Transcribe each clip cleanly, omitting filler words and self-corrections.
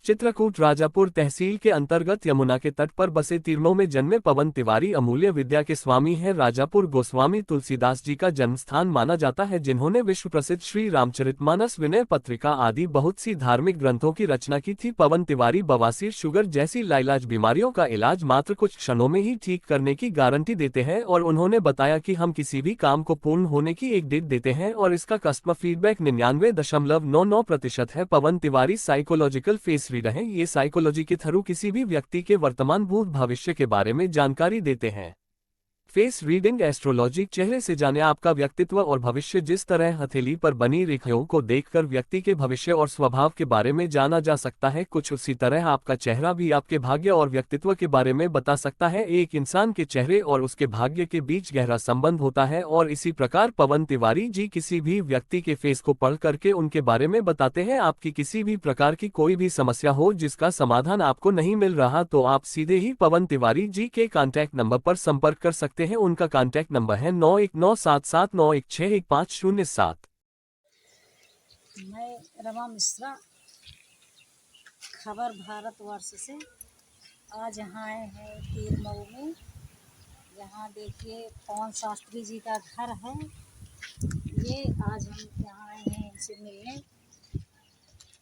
चित्रकूट राजापुर तहसील के अंतर्गत यमुना के तट पर बसे तीर्णों में जन्मे पवन तिवारी अमूल्य विद्या के स्वामी हैं। राजापुर गोस्वामी तुलसीदास जी का जन्मस्थान माना जाता है, जिन्होंने विश्व प्रसिद्ध श्री रामचरितमानस, विनय पत्रिका आदि बहुत सी धार्मिक ग्रंथों की रचना की थी। पवन तिवारी बवासीर, शुगर जैसी लाइलाज बीमारियों का इलाज मात्र कुछ क्षणों में ही ठीक करने की गारंटी देते हैं और उन्होंने बताया कि हम किसी भी काम को पूर्ण होने की एक डेट देते हैं और इसका कस्टमर फीडबैक 99.99% है। पवन तिवारी साइकोलॉजिकल फेस रीडर हैं। ये साइकोलॉजी के थ्रू किसी भी व्यक्ति के वर्तमान, भूत, भविष्य के बारे में जानकारी देते हैं। फेस रीडिंग एस्ट्रोलॉजी, चेहरे से जाने आपका व्यक्तित्व और भविष्य। जिस तरह हथेली पर बनी रेखाओं को देखकर व्यक्ति के भविष्य और स्वभाव के बारे में जाना जा सकता है, कुछ उसी तरह आपका चेहरा भी आपके भाग्य और व्यक्तित्व के बारे में बता सकता है। एक इंसान के चेहरे और उसके भाग्य के बीच गहरा संबंध होता है और इसी प्रकार पवन तिवारी जी किसी भी व्यक्ति के फेस को पढ़ करके उनके बारे में बताते हैं। आपकी किसी भी प्रकार की कोई भी समस्या हो जिसका समाधान आपको नहीं मिल रहा, तो आप सीधे ही पवन तिवारी जी के कॉन्टैक्ट नंबर पर संपर्क कर सकते हैं। उनका कॉन्टैक्ट नंबर है 919779165007। मैं रमा मिश्रा, खबर भारतवर्ष से। आज यहाँ आए हैं तीर मऊ में। यहाँ देखिए पवन शास्त्री जी का घर है। ये आज हम यहाँ आए हैं इनसे मिलने।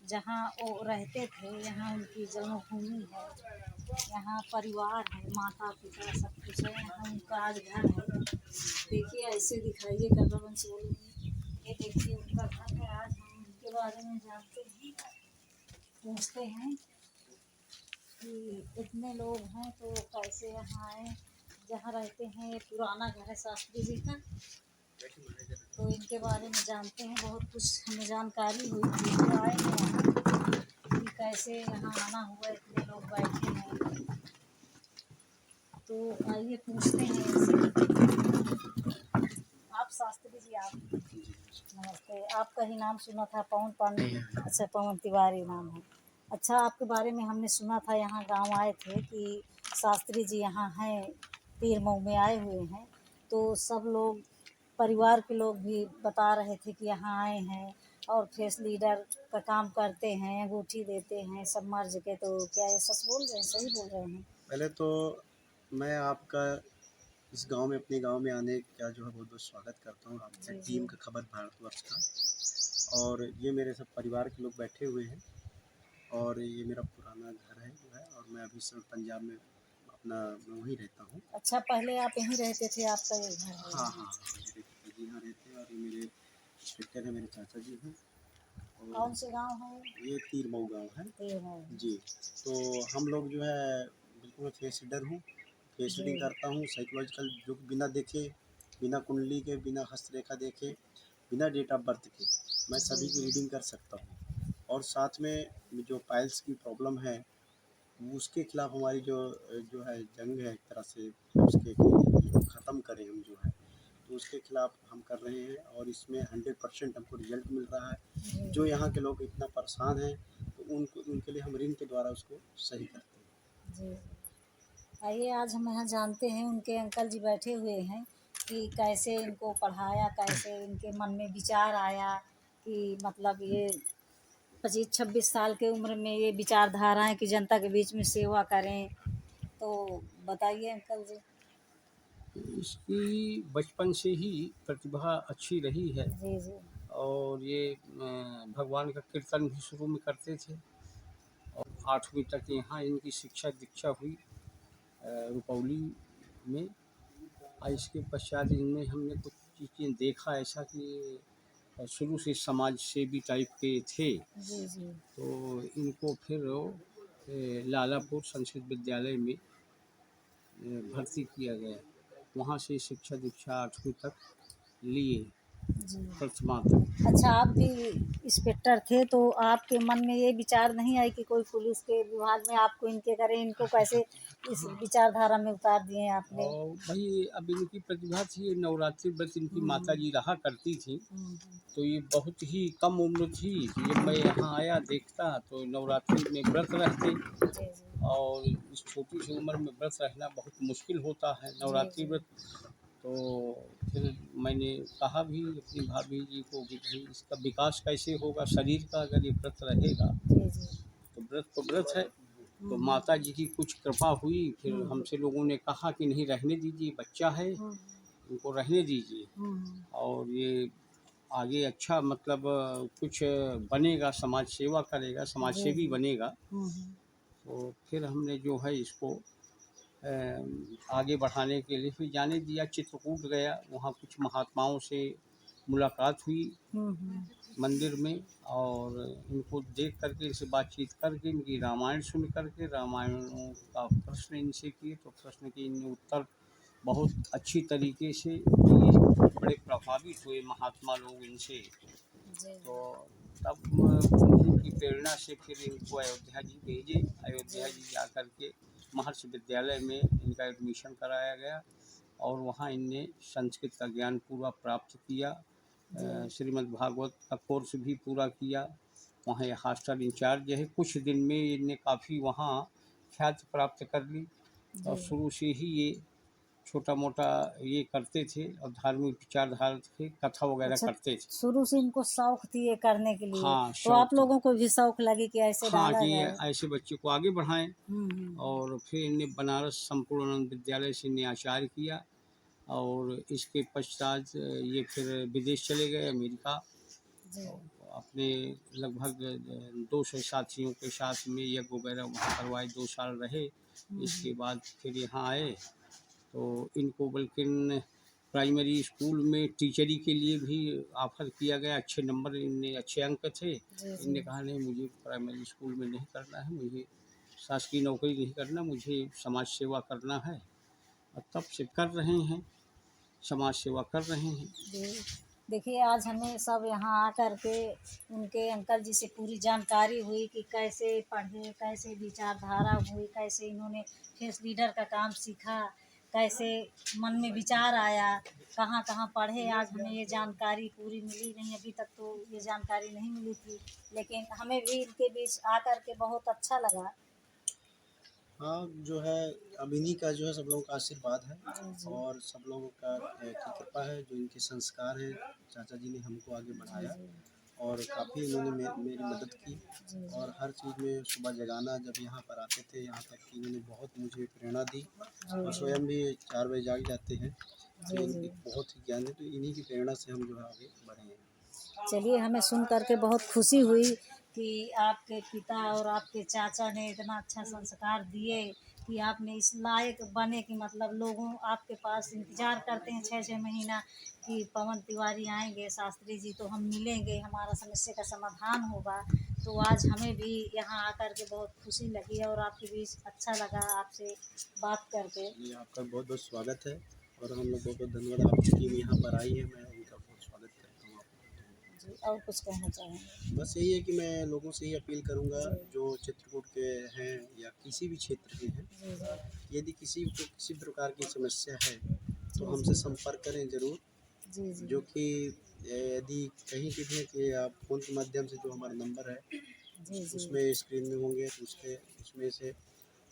जहाँ वो रहते थे, यहाँ उनकी जन्मभूमि है, यहाँ परिवार है, माता पिता सब कुछ है। यहाँ उनका आज घर है। देखिए ऐसे दिखाइए कदम से बोलूँगी। ये देखिए उनका घर है। आज हम उनके बारे में जानते हैं, पूछते हैं कि इतने लोग हैं तो कैसे यहाँ आए। जहाँ रहते हैं ये पुराना घर है शास्त्री जी का, तो इनके बारे में जानते हैं। बहुत कुछ हमें जानकारी हुई थी तो आए हैं यहाँ कि कैसे यहाँ आना हुआ, इतने लोग बैठे हैं। तो आइए पूछते हैं इनसे। आप शास्त्री जी, आप नमस्ते। आपका ही नाम सुना था, पवन पांडे। अच्छा, पवन तिवारी नाम है। अच्छा, आपके बारे में हमने सुना था, यहाँ गांव आए थे कि शास्त्री जी यहाँ हैं, तीर मऊ में आए हुए हैं। तो सब लोग, परिवार के लोग भी बता रहे थे कि यहाँ आए हैं और फेस लीडर का काम करते हैं, अंगूठी देते हैं सब मर्ज के। तो क्या ये सच बोल रहे हैं, सही बोल रहे हैं? पहले तो मैं आपका इस गांव में, अपने गांव में आने का जो है बहुत बहुत स्वागत करता हूँ, आपकी टीम का, खबर भारतवर्ष का। और ये मेरे सब परिवार के लोग बैठे हुए हैं और ये मेरा पुराना घर है जो है, और मैं अभी सब पंजाब में अपना मैं वहीं रहता हूँ। अच्छा, पहले आप यहीं रहते थे, आपका ये घर है? हाँ हाँ, मेरे पिताजी यहाँ रहते हैं और ये मेरे इंस्पेक्टर है, मेरे चाचा जी हैं। कौन से गांव है? ये तीर मऊ गाँव है। तीर मऊ जी। तो हम लोग जो है, बिल्कुल मैं फेस रीडर हूँ, फेस रीडिंग करता हूँ। साइकोलॉजिकल, जो बिना देखे, बिना कुंडली के, बिना हस्तरेखा देखे, बिना डेट ऑफ बर्थ के मैं सभी की रीडिंग कर सकता हूँ। और साथ में जो पाइल्स की प्रॉब्लम है, उसके खिलाफ हमारी जो जो है जंग है, एक तरह से उसके ख़त्म करें हम जो है, तो उसके खिलाफ हम कर रहे हैं और इसमें 100% हमको रिजल्ट मिल रहा है। जो यहाँ के लोग इतना परेशान हैं, तो उनके लिए हम ऋण के द्वारा उसको सही करते हैं। जी। आइए आज हम यहाँ जानते हैं, उनके अंकल जी बैठे हुए हैं कि कैसे इनको पढ़ाया, कैसे इनके मन में विचार आया कि मतलब ये 25-26 साल के उम्र में ये विचारधाराएं कि जनता के बीच में सेवा करें। तो बताइए अंकल जी। इसकी बचपन से ही प्रतिभा अच्छी रही है जी जी। और ये भगवान का कीर्तन भी शुरू में करते थे और 8वीं तक यहाँ इनकी शिक्षा दीक्षा हुई रुपौली में। और इसके पश्चात इनमें हमने कुछ चीज़ें देखा ऐसा कि शुरू से समाज सेवी टाइप के थे। जी जी। तो इनको फिर लालापुर संस्कृत विद्यालय में भर्ती किया गया। वहाँ से शिक्षा दीक्षा 8वीं तक लिए, जी। प्रथमा तक। अच्छा, आप भी इंस्पेक्टर थे तो आपके मन में ये विचार नहीं आई कि कोई पुलिस के विभाग में आपको इनके करें, इनको कैसे इस विचारधारा में उतार दिए आपने? और भाई अब इनकी प्रतिभा थी, नवरात्रि व्रत इनकी माता जी रहा करती थी, तो ये बहुत ही कम उम्र थी। जब मैं यहाँ आया देखता तो नवरात्रि में व्रत रहते जी जी। और इस छोटी सी उम्र में व्रत रहना बहुत मुश्किल होता है, नवरात्रि व्रत। तो फिर मैंने कहा भी अपनी भाभी जी को कि भाई इसका विकास कैसे होगा शरीर का, अगर ये व्रत रहेगा। जी जी। तो व्रत है। तो माता जी की कुछ कृपा हुई, फिर हमसे लोगों ने कहा कि नहीं रहने दीजिए, बच्चा है इनको रहने दीजिए, और ये आगे अच्छा मतलब कुछ बनेगा, समाज सेवा करेगा, समाज सेवी बनेगा। तो फिर हमने जो है इसको आगे बढ़ाने के लिए फिर जाने दिया, चित्रकूट गया, वहाँ कुछ महात्माओं से मुलाकात हुई मंदिर में, और इनको देख करके, इनसे बातचीत करके, इनकी रामायण सुन करके, रामायणों का प्रश्न इनसे किए, तो प्रश्न के इनने उत्तर बहुत अच्छी तरीके से दिए, बड़े प्रभावित हुए महात्मा लोग इनसे। तो तब उनकी प्रेरणा से फिर इनको अयोध्या जी भेजे। अयोध्या जी जा कर के महर्षि विद्यालय में इनका एडमिशन कराया गया, और वहाँ इनने संस्कृत का ज्ञान पूरा प्राप्त किया, श्रीमद् भागवत का कोर्स भी पूरा किया। वहाँ ये हॉस्टल इंचार्ज है। कुछ दिन में इनने काफ़ी वहाँ ख्याति प्राप्त कर ली, और शुरू से ही ये छोटा मोटा ये करते थे, और धार्मिक विचारधारा थे, कथा वगैरह करते थे। शुरू से इनको शौक थी ये करने के लिए। हाँ, तो आप लोगों को भी शौक लगी कि ऐसे हाँ डाला कि जाए। ऐसे बच्चे को आगे बढ़ाएं। और फिर इनने बनारस संपूर्णानंद विद्यालय से इन्हें आचार्य किया, और इसके पश्चात ये फिर विदेश चले गए, अमेरिका। अपने लगभग 200 साथियों के साथ में यज्ञ वगैरह वहाँ करवाए, 2 साल रहे। इसके बाद फिर यहाँ आए, तो इनको बल्कि प्राइमरी स्कूल में टीचरी के लिए भी ऑफर किया गया। अच्छे नंबर, इनने अच्छे अंक थे। इनने कहा नहीं, मुझे प्राइमरी स्कूल में नहीं करना है, मुझे शासकीय नौकरी नहीं करना, मुझे समाज सेवा करना है। और तब से कर रहे हैं, समाज सेवा कर रहे हैं। देखिए, आज हमें सब यहाँ आकर के उनके अंकल जी से पूरी जानकारी हुई कि कैसे पढ़े, कैसे विचारधारा हुई, कैसे इन्होंने फेस लीडर का काम सीखा, कैसे मन में विचार आया, कहाँ कहाँ पढ़े। आज हमें ये जानकारी पूरी मिली नहीं, अभी तक तो ये जानकारी नहीं मिली थी, लेकिन हमें भी इनके बीच आकर के बहुत अच्छा लगा। हाँ, जो है अब इन्हीं का जो है सब लोगों का आशीर्वाद है, और सब लोगों का की कृपा है, जो इनके संस्कार है। चाचा जी ने हमको आगे बढ़ाया, और काफ़ी इन्होंने मेरी मदद की, और हर चीज़ में सुबह जगाना, जब यहाँ पर आते थे, यहाँ तक कि इन्होंने बहुत मुझे प्रेरणा दी, और स्वयं भी 4 बजे जाग जाते हैं। तो बहुत ही ज्ञान है, तो इन्हीं की प्रेरणा से हम जो है आगे बढ़े हैं। चलिए, हमें सुन करके बहुत खुशी हुई कि आपके पिता और आपके चाचा ने इतना अच्छा संस्कार दिए कि आपने इस लायक बने कि मतलब लोगों आपके पास इंतज़ार करते हैं 6-6 महीना कि पवन तिवारी आएंगे, शास्त्री जी, तो हम मिलेंगे, हमारा समस्या का समाधान होगा। तो आज हमें भी यहाँ आकर के बहुत खुशी लगी, और आपके बीच अच्छा लगा आपसे बात करके। आपका बहुत बहुत स्वागत है, और हम लोग बहुत बहुत धन्यवाद। आपकी टीम यहाँ पर आई है, मैं उनका बहुत स्वागत करता हूँ। जी, और कुछ कहना चाहेंगे? बस यही है कि मैं लोगों से ही अपील करूंगा, जो चित्रकूट के हैं या किसी भी क्षेत्र के हैं, यदि किसी को किसी प्रकार की समस्या है तो हमसे संपर्क करें ज़रूर। जो कि यदि कहीं भी है कि आप फ़ोन के माध्यम से, जो हमारा नंबर है उसमें स्क्रीन में होंगे, तो उसमें से,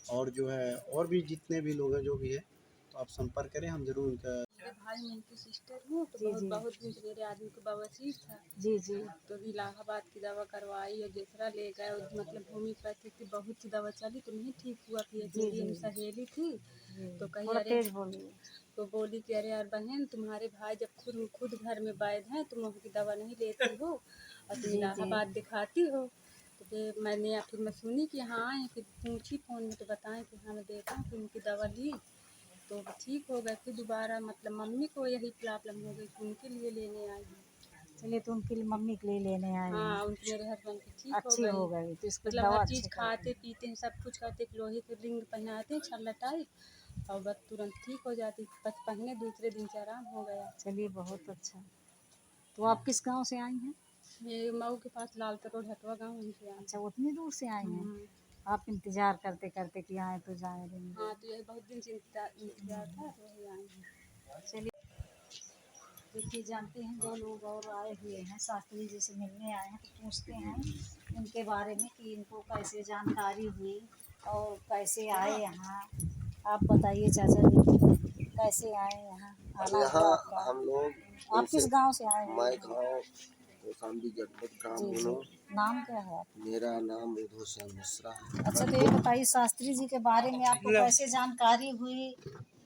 और जो है और भी जितने भी लोग हैं जो भी है, तो आप संपर्क करें, हम ज़रूर उनका। मेरे भाई मैं इनकी सिस्टर हूँ, तो बहुत दिन से मेरे आदमी को बवासीर था। तो इलाहाबाद की दवा करवाई और दूसरा ले गए, मतलब होम्योपैथिक की बहुत सी दवा चली तो नहीं ठीक हुआ। फिर मेरी सहेली थी तो कही अरे, तो बोली कि अरे यार बहन, तुम्हारे भाई जब खुद घर में वैद्य हैं, तुम उनकी दवा नहीं लेती हो और तुम इलाहाबाद दिखाती हो। तो फिर मैं सुनी कि हाँ आए, फिर पूछी फ़ोन में तो बताएं कि हाँ मैं देखा कि उनकी दवा ली तो ठीक हो गए। फिर दोबारा मतलब मम्मी को यही प्रॉब्लम हो गई, तो उनके लिए लेने आई हूँ। चलिए, तो उनके लिए मम्मी के लिए लेने आए हैं। हाँ, उनके मेरे हस्बैंड की ठीक अच्छी हो गई, तो इसकी मतलब दवा हर अच्छी चीज़ खाते पीते हैं, सब कुछ करते, लोहे के रिंग पहनाते हैं छल्ला टाइप, और बस तुरंत ठीक हो जाती, बस पहने दूसरे दिन से आराम हो गया। चलिए, बहुत अच्छा। तो आप किस गांव से आई हैं? ये मऊ के पास लालता रोड हटवा गाँव, वहीं से आए। अच्छा, उतनी दूर से आई हैं। आप इंतजार करते करते कि आए तो जाए दिन। हाँ, तो यही बहुत दिन से इंतजार था, तो वही आए हैं। चलिए, देखिए, जानते हैं 2 लोग और आए हुए हैं, शास्त्री जी से मिलने आए हैं, तो पूछते हैं इनके बारे में कि इनको कैसे जानकारी हुई और कैसे आए यहाँ। आप बताइए चाचा जी, कैसे आए यहाँ? आना हुआ आपका? हम लोग आप किस गांव से आए हैं? मैं गाँव कौशाम्बी जनपद ग्राम जी जी। हुनोर। नाम क्या है आपका? मेरा नाम उधो श्याम मिश्रा है। अच्छा, तो ये बताइए शास्त्री जी के बारे में आपको कैसे जानकारी हुई?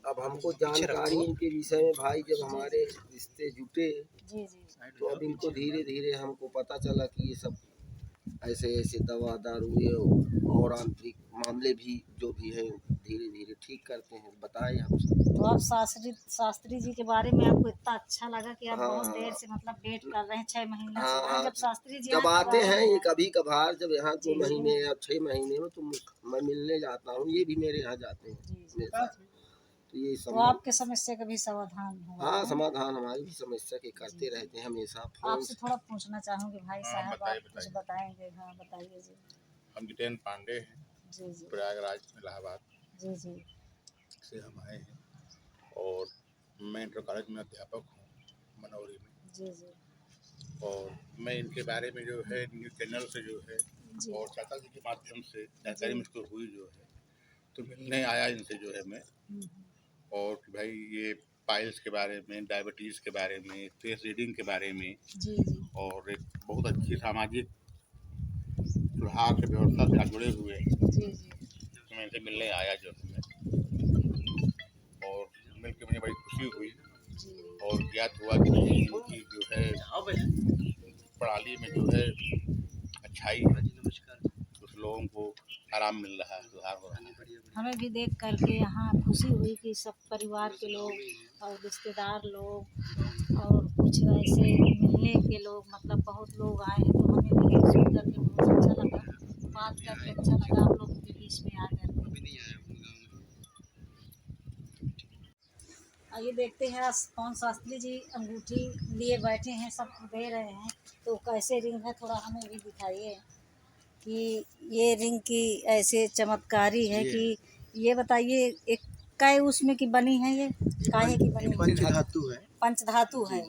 अब हमको जानकारी इनके विषय में भाई जब हमारे रिश्ते जुटे जी जी तो अब इनको धीरे धीरे हमको पता चला कि ये सब ऐसे ऐसे दवा दारू ये और आंतरिक मामले भी जो भी है धीरे धीरे ठीक करते हैं, बताए हमसे। तो आप शास्त्री जी के बारे में आपको इतना अच्छा लगा कि आप हाँ, बहुत देर से मतलब वेट कर रहे हैं 6 महीना से। हाँ, हाँ, जब शास्त्री जी जब यहाँ आते कब आए हैं ये कभी कभार जब यहाँ 2 जी, जी। महीने या 6 महीने में तो मैं मिलने जाता हूँ, ये भी मेरे यहाँ जाते हैं जी, जी। मेरे साथ। तो ये तो सब आपके समस्या का भी समाधान हुआ हाँ है? समाधान हमारी भी समस्या के करते रहते हैं हमेशा फोन आपसे थोड़ा पूछना चाहूंगी भाई साहब, आप कुछ बताएंगे? हाँ बताइए जी। हम जितेंद्र पांडे हैं, जी जी प्रयागराज इलाहाबाद जी जी से हम आए हैं और मैं इंटर कॉलेज में अध्यापक हूँ मनौरी में। जी जी और मैं इनके बारे में जो है न्यूज़ चैनल से जो है जी। और चाचा जी के माध्यम से जानकारी मुझको हुई जो है, तो मिलने आया इनसे जो है मैं। और कि भाई ये पाइल्स के बारे में, डायबिटीज़ के बारे में, फेस रीडिंग के बारे में जी जी और एक बहुत अच्छी सामाजिक सुधार की व्यवस्था से जुड़े हुए हैं। जी जी तो मैं इनसे मिलने आया जो है मैं, और मिलकर मुझे बड़ी खुशी हुई जी और ज्ञात हुआ कि नहीं इनकी जो है प्रणाली में जो है अच्छाई है, कुछ लोगों को आराम मिल रहा है, सुधार हो रहा है। हमें भी देख करके यहाँ खुशी हुई कि सब परिवार के लोग और रिश्तेदार लोग और कुछ ऐसे मिलने के लोग मतलब बहुत लोग आए हैं, तो हमें भी सुन करके बहुत अच्छा लगा, बात करके अच्छा लगा आप लोगों के बीच में आ करके। आइए देखते हैं आज कौन शास्त्री जी अंगूठी लिए बैठे हैं, सबको दे रहे हैं, तो कैसे रिंग है थोड़ा हमें भी दिखाइए कि ये रिंग की ऐसे चमत्कारी है कि ये बताइए एक काय उसमें की बनी है, ये काहे की बनी है? पंचधातु है। पंचधातु है।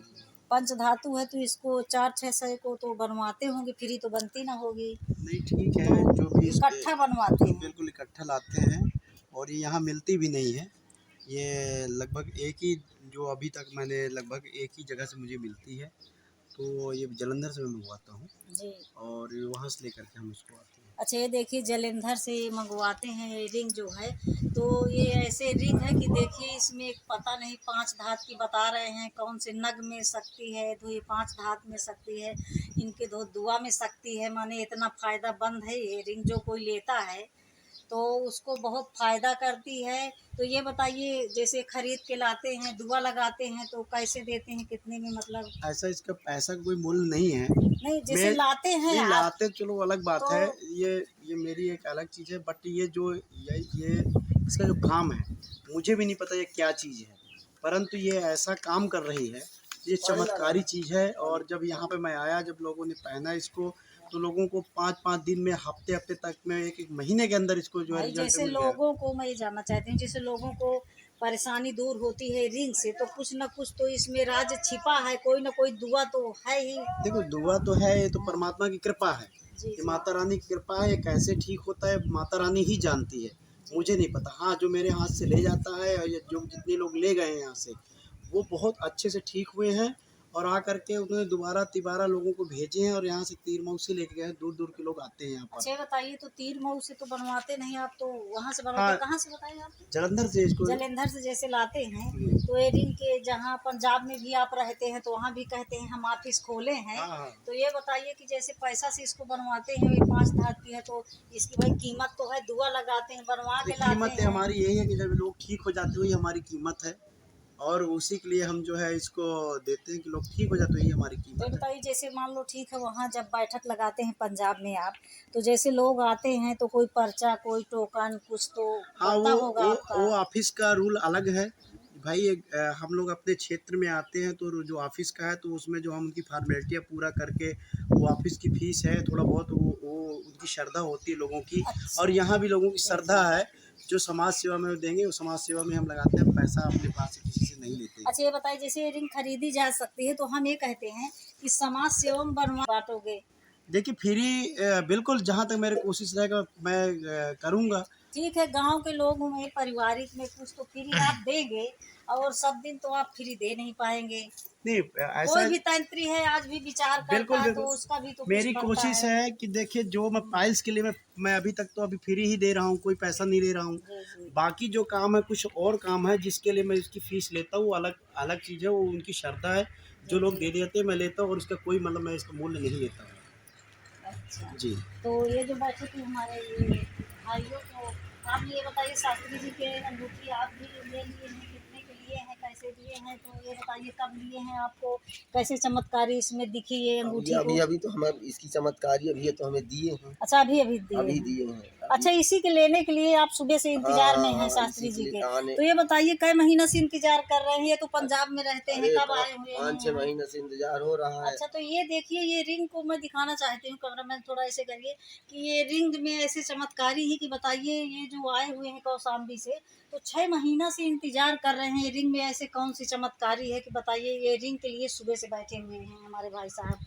पंचधातु है तो इसको 4-6 को तो बनवाते होंगे, फिर ही तो बनती ना होगी। नहीं ठीक है, जो भी इकट्ठा बनवाते हैं। बिल्कुल इकट्ठा लाते हैं और ये यहाँ मिलती भी नहीं है। ये लगभग एक ही, जो अभी तक मैंने लगभग एक ही जगह से मुझे मिलती है, तो ये जलंधर से मैं मंगवाता हूँ जी। और वहाँ से लेकर के हम इसको आते हैं। अच्छा, ये देखिए जलंधर से मंगवाते हैं ये रिंग जो है, तो ये ऐसे रिंग है कि देखिए इसमें एक पता नहीं 5 धात की बता रहे हैं, कौन से नग में शक्ति है, तो ये 5 धात में शक्ति है, इनके 2 दुआ में शक्ति है। माने इतना फ़ायदा बंद है ये रिंग, जो कोई लेता है तो उसको बहुत फ़ायदा करती है। तो ये बताइए जैसे खरीद के लाते हैं, दुआ लगाते हैं, तो कैसे देते हैं, कितने में मतलब? ऐसा इसका पैसा का कोई मूल्य नहीं है। नहीं, जैसे लाते हैं नहीं आप लाते चलो अलग बात तो है, ये मेरी एक अलग चीज़ है, बट ये जो ये इसका जो काम है मुझे भी नहीं पता ये क्या चीज़ है, परंतु ये ऐसा काम कर रही है, ये चमत्कारी चीज़ है। और जब यहाँ पे मैं आया, जब लोगों ने पहना इसको, तो लोगों को 5-5 दिन में, हफ्ते तक में, एक महीने के अंदर इसको जो है भाई रिजल्ट जैसे मिल गया। लोगों को मैं ये जानना चाहती हूँ, जैसे लोगों को परेशानी दूर होती है रिंग से, तो कुछ न कुछ तो इसमें राज छिपा है, कोई ना कोई दुआ तो है ही। देखो दुआ तो है, ये तो परमात्मा की कृपा है, जी ये जी माता रानी की कृपा है। ये कैसे ठीक होता है माता रानी ही जानती है, मुझे नहीं पता। हाँ, जो मेरे हाथ से ले जाता है और ये जो जितने लोग ले गए हैं यहाँ से, वो बहुत अच्छे से ठीक हुए हैं और आ करके उन्होंने दोबारा तिबारा लोगों को भेजे हैं और यहाँ से तीर मऊ से लेके गए हैं, दूर दूर के लोग आते हैं यहाँ पर। अच्छा ये बताइए, तो तीर मऊ से तो बनवाते नहीं आप, तो वहाँ से बनवाते हाँ, कहाँ से बताइए आप? जलंधर से इसको जलंधर से जैसे लाते हैं, तो ये रिंग के जहाँ पंजाब में भी आप रहते हैं, तो वहाँ भी कहते हैं हम ऑफिस खोले हैं। हाँ। तो ये बताइए कि जैसे पैसा से इसको बनवाते हैं, ये 5 धात की है, तो इसकी भाई कीमत तो है, दुआ लगाते हैं, बनवा के लाते कीमत हैं। हमारी यही है कि जब लोग ठीक हो जाते हुई हमारी कीमत है, और उसी के लिए हम जो है इसको देते हैं कि लोग ठीक हो जाते, यही हमारी तो कीमत है। बताइए जैसे मान लो ठीक है, वहाँ जब बैठक लगाते हैं पंजाब में आप, तो जैसे लोग आते हैं तो कोई पर्चा, कोई टोकन, कुछ तो हाँ, पता होगा आपका। वो ऑफिस का रूल अलग है भाई। हम लोग अपने क्षेत्र में आते हैं, तो जो ऑफिस का है, तो उसमें जो हम उनकी फॉर्मेलिटियाँ पूरा करके, वो ऑफिस की फीस है थोड़ा बहुत, वो उनकी श्रद्धा होती है लोगों की। अच्छा। और यहाँ भी लोगों की श्रद्धा है, जो समाज सेवा में देंगे, वो समाज सेवा में हम लगाते हैं, पैसा अपने पास से किसी से नहीं लेते। अच्छा ये बताइए जैसे ये रिंग खरीदी जा सकती है, तो हम ये कहते हैं कि समाज सेवा में बनवा बांटोगे, देखिए फ्री बिल्कुल जहाँ तक मेरी कोशिश रहेगा मैं करूँगा। ठीक है, गांव के लोग में पारिवारिक में कुछ तो फ्री आप देंगे, और सब दिन तो आप फ्री दे नहीं पाएंगे। नहीं कोई ऐसा भी तंत्री है आज भी विचार करता बिल्कुल है, तो बिल्कुल उसका भी तो कुछ मेरी बनता कोशिश है कि देखिए जो मैं पाइल्स के लिए मैं अभी तक तो अभी फ्री ही दे रहा हूँ, कोई पैसा नहीं ले रहा हूँ। जी जी बाकी जो काम है कुछ और काम है जिसके लिए मैं इसकी फीस लेता हूँ, अलग अलग चीज़ है, वो उनकी श्रद्धा है। जो लोग दे देते हैं मैं लेता हूँ, और इसका कोई मतलब मैं इसका मूल्य नहीं लेता हूँ। अच्छा। जी तो ये जो बैठे थे हमारे ये भाइयों को, आप ये बताइए शास्त्री जी के अंगूठी आप भी ले लिए हैं, कितने के लिए हैं, कैसे लिए हैं, तो ये बताइए कब लिए हैं, आपको कैसे चमत्कारी इसमें दिखी ये अंगूठी अभी को? अभी तो हमें इसकी चमत्कारी अभी तो हमें दिए हैं। अच्छा, अभी अभी दिए अभी हैं। दिए हैं अच्छा, इसी के लेने के लिए आप सुबह से इंतजार में हैं हाँ, शास्त्री इसी जी के के। लिए आने। तो ये बताइए कई महीनों से इंतजार कर रहे हैं, ये तो पंजाब में रहते हैं, अरे कब आए हुए हैं 5-6 यहाँ? महीने से इंतजार हो रहा है। अच्छा, तो ये देखिए, ये रिंग को मैं दिखाना चाहती हूँ, कैमरामैन थोड़ा ऐसे करिए कि ये रिंग में ऐसे चमत्कारी है कि बताइए, ये जो आए हुए हैं कौशाम्बी से, तो 6 महीना से इंतजार कर रहे हैं। रिंग में ऐसे कौन सी चमत्कारी है कि बताइए, ये रिंग के लिए सुबह से बैठे हुए हैं हमारे भाई साहब।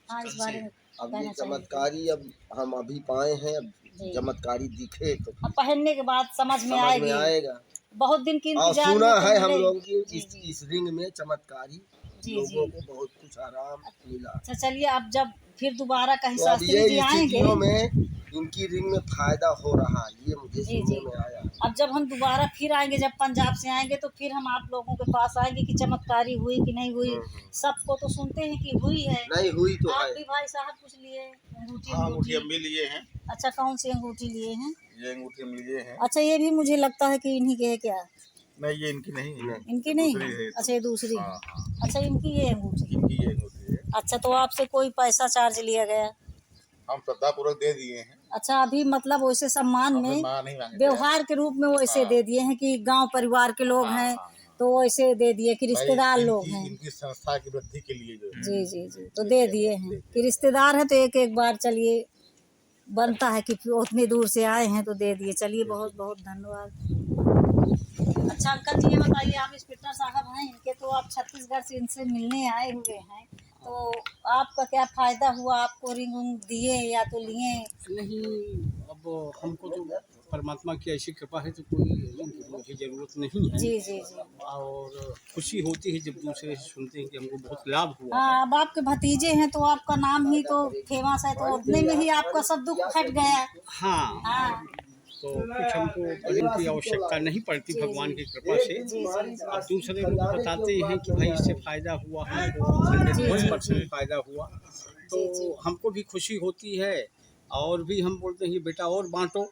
हाँ, इस बारे में अब ये कहना चाहिए। चमत्कारी अब हम अभी पाए हैं, अब जी। चमत्कारी दिखे तो अब पहनने के बाद समझ में समझ में आएगी। आएगा। बहुत दिन की और इंतजार सुना में तो है हम मिले। लोग की जी जी इस रिंग में चमत्कारी जी लोगों जी। को बहुत कुछ आराम मिला। अच्छा, चलिए, अब जब फिर दोबारा कहीं तो अब शास्त्री ये जी आएंगे। स्थितियों में इनकी रिंग में फायदा हो रहा है, ये मुझे जी सुनने जी। में आया। अब जब हम दोबारा फिर आएंगे, जब पंजाब से आएंगे, तो फिर हम आप लोगों के पास आएंगे कि चमत्कारी हुई कि नहीं हुई। सबको तो सुनते हैं कि हुई है। नहीं हुई तो आप है। भी भाई साहब कुछ लिए अंगूठी? हाँ, अंगूठी अंगूठी हम भी लिए हैं। अच्छा, कौन सी अंगूठी लिए हैं? ये अंगूठी हम लिए हैं। अच्छा, ये भी मुझे लगता है कि इन्हीं के है क्या? नहीं, ये इनकी नहीं है। इनकी ये नहीं दूसरी है? है। अच्छा, ये दूसरी है। हाँ हाँ, अच्छा, इनकी ये अंगूठी। इनकी ये अंगूठी है। अच्छा, तो आपसे कोई पैसा चार्ज लिया गया? हम श्रद्धापूर्वक दे दिए हैं। अच्छा, अभी मतलब वैसे सम्मान हमने में, मां नहीं मांगे थे। व्यवहार के रूप में वैसे हाँ। दे दिए हैं कि गांव परिवार के लोग हाँ हैं, हाँ, तो वैसे दे दिए कि भाई रिश्तेदार लोग हैं। इनकी संस्था की वृद्धि के लिए जो है। जी जी जी, तो दे दिए हैं कि रिश्तेदार है तो एक एक बार चलिए बनता है कि फिर उतनी दूर से आए हैं तो दे दिए। चलिए, बहुत बहुत धन्यवाद। अच्छा अंकल जी, ये बताइए, आप इंस्पेक्टर साहब हैं इनके, तो आप छत्तीसगढ़ से इनसे मिलने आए हुए हैं, तो आपका क्या फायदा हुआ? आपको रिंग उंग दिए या तो लिए? नहीं, अब हमको तो परमात्मा की ऐसी कृपा है तो कोई रिंग की ज़रूरत नहीं है। जी जी जी। और खुशी होती है जब दूसरे से सुनते हैं कि हमको बहुत लाभ हुआ है। हाँ, अब आपके भतीजे हैं तो आपका नाम ही तो फेमस है, तो उतने में ही आपका सब दुख हट गया। हाँ, हाँ तो कुछ हमको रिंग की आवश्यकता नहीं पड़ती भगवान की कृपा से। जी जी अब दूसरे लोग बताते हैं कि भाई इससे फ़ायदा हुआ, हमको 100% फ़ायदा हुआ, तो हमको भी खुशी होती है। और भी हम बोलते हैं कि बेटा और बाँटो,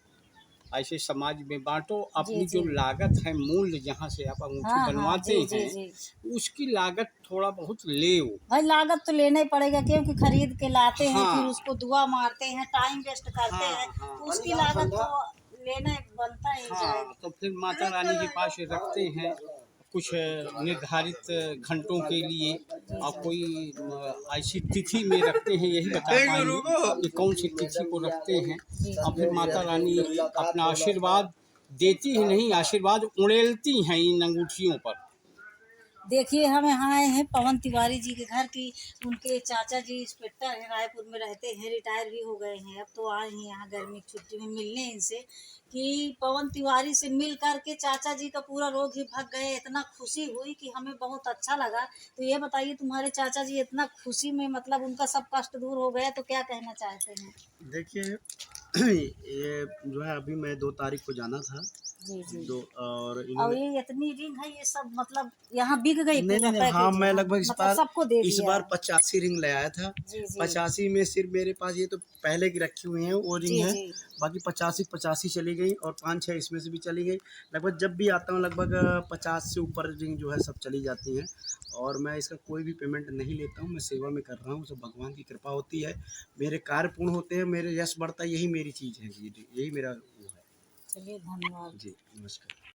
ऐसे समाज में बाँटो। अपनी जो लागत है, मूल्य जहाँ से आप अंगूठी हाँ हाँ, बनवाते जी जी हैं, जी। उसकी लागत थोड़ा बहुत लेओ। भाई लागत तो लेना ही पड़ेगा, क्योंकि खरीद के लाते हैं, हाँ। फिर उसको दुआ मारते हैं, टाइम वेस्ट करते हाँ, हैं, हाँ। तो उसकी लागत तो लेना बनता ही जाए। हाँ, तो फिर माता रानी के पास रखते हैं कुछ निर्धारित घंटों के लिए, और कोई ऐसी तिथि में रखते हैं, यही बता पाएंगे कि कौन सी तिथि को रखते हैं। और फिर माता रानी अपना आशीर्वाद देती ही नहीं, आशीर्वाद उड़ेलती हैं इन अंगूठियों पर। देखिए, हम यहाँ आए हैं पवन तिवारी जी के घर की, उनके चाचा जी इंस्पेक्टर हैं, रायपुर में रहते हैं, रिटायर भी हो गए हैं, अब तो आए हैं यहाँ गर्मी की छुट्टी में मिलने इनसे, कि पवन तिवारी से मिल करके चाचा जी का पूरा रोग ही भाग गए। इतना खुशी हुई कि हमें बहुत अच्छा लगा। तो ये बताइए, तुम्हारे चाचा जी इतना खुशी में, मतलब उनका सब कष्ट दूर हो गया, तो क्या कहना चाहते हैं? देखिए ये जो है अभी मैं 2 तारीख को जाना था। जी जी। और और इन्होंने ये इतनी रिंग है, ये सब मतलब यहाँ बिक गई नहीं पूरा नहीं नहीं, हाँ पैकेज? मैं लगभग मतलब सबको दे इस दिया? बार 85 रिंग ले आया था। जी जी 85 में सिर्फ मेरे पास ये तो पहले की रखी हुई हैं वो रिंग जी है। जी। बाकी 85 चली गई, और 5-6 इसमें से भी चली गई। लगभग जब भी आता हूँ लगभग 50 से ऊपर रिंग जो है सब चली जाती हैं। और मैं इसका कोई भी पेमेंट नहीं लेता हूँ, मैं सेवा में कर रहा हूँ, सब भगवान की कृपा होती है। मेरे कार्य पूर्ण होते हैं, मेरे यश बढ़ता है, यही मेरी चीज़ है, यही मेरा वो है। चलिए, धन्यवाद। जी नमस्कार।